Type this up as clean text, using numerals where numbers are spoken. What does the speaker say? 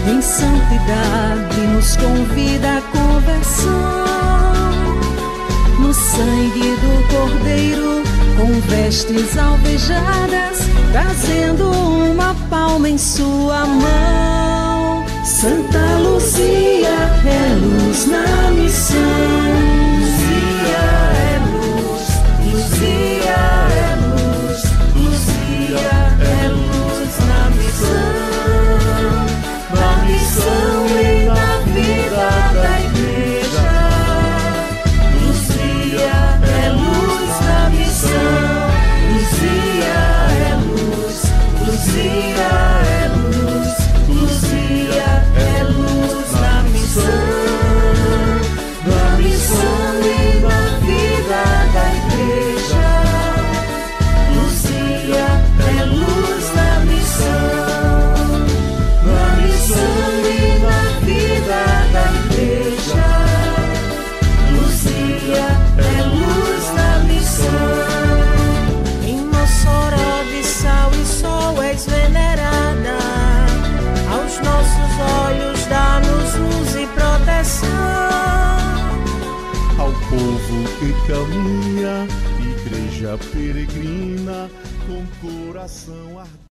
em santidade nos convida a conversão. No sangue do Cordeiro, com vestes alvejadas, trazendo uma palma em sua mão. Santa Luzia é luz na missão. Luzia é luz, Luzia é luz, Luzia é luz na missão. Na missão e na vida da igreja. Luzia é luz na missão. Luzia é luz, Luzia é luz, Luzia é luz na missão. Na missão e na vida da igreja. Luzia é luz na missão. Na missão e na vida da igreja. Luzia é luz na missão. Em Mossoró de sal e sol és venerada. Aos nossos olhos dá-nos luz e proteção. Ao povo que caminha, igreja peregrina, com coração ardente.